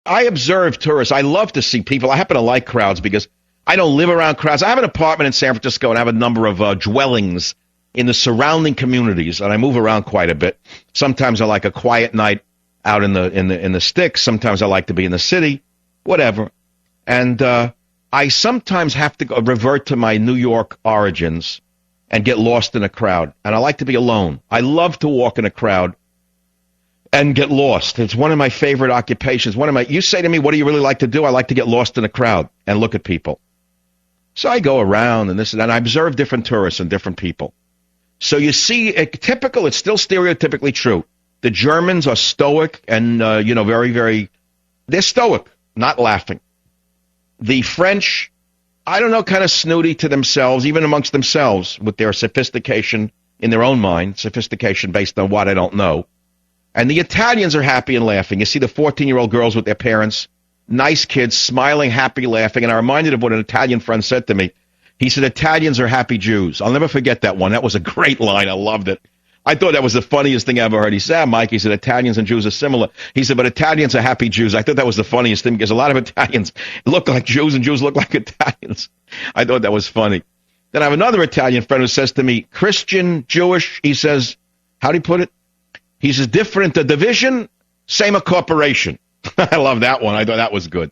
I observe tourists. I love to see people. I happen to like crowds because I don't live around crowds. I have an apartment in San Francisco and I have a number of dwellings in the surrounding communities, and I move around quite a bit. Sometimes I like a quiet night out in the sticks. Sometimes I like to be in the city, whatever. And I sometimes have to revert to my New York origins and get lost in a crowd. And I like to be alone. I love to walk in a crowd and get lost. It's one of my favorite occupations. You say to me, what do you really like to do? I like to get lost in a crowd and look at people. So I go around and this and that, and I observe different tourists and different people. So you see, it's still stereotypically true. The Germans are stoic and, very, very, they're stoic, not laughing. The French, I don't know, kind of snooty to themselves, even amongst themselves, with their sophistication in their own mind, sophistication based on what I don't know. And the Italians are happy and laughing. You see the 14-year-old girls with their parents, nice kids, smiling, happy, laughing. And I'm reminded of what an Italian friend said to me. He said, Italians are happy Jews. I'll never forget that one. That was a great line. I loved it. I thought that was the funniest thing I ever heard. He said, Mike, he said, Italians and Jews are similar. He said, but Italians are happy Jews. I thought that was the funniest thing because a lot of Italians look like Jews and Jews look like Italians. I thought that was funny. Then I have another Italian friend who says to me, Christian, Jewish, he says, how do you put it? He says, different a division, same a corporation. I love that one. I thought that was good.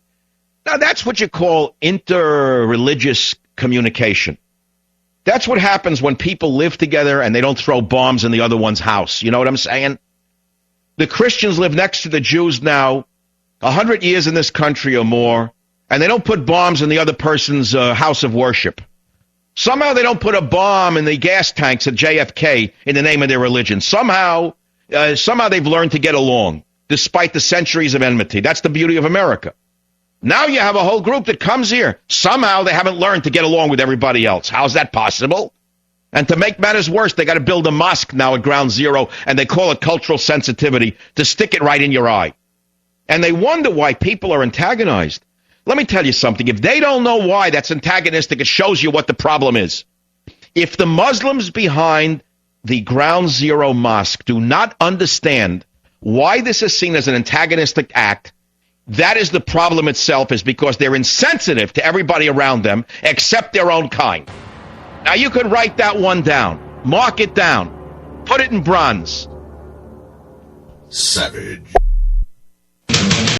Now, that's what you call interreligious communication. That's what happens when people live together and they don't throw bombs in the other one's house. You know what I'm saying? The Christians live next to the Jews now, 100 years in this country or more, and they don't put bombs in the other person's house of worship. Somehow they don't put a bomb in the gas tanks at JFK in the name of their religion. Somehow they've learned to get along, despite the centuries of enmity. That's the beauty of America. Now you have a whole group that comes here. Somehow they haven't learned to get along with everybody else. How's that possible? And to make matters worse, they got to build a mosque now at Ground Zero, and they call it cultural sensitivity to stick it right in your eye. And they wonder why people are antagonized. Let me tell you something. If they don't know why that's antagonistic, it shows you what the problem is. If the Muslims behind the Ground Zero Mosque do not understand why this is seen as an antagonistic act, that is the problem itself, is because they're insensitive to everybody around them except their own kind. Now, you could write that one down, mark it down, put it in bronze. Savage.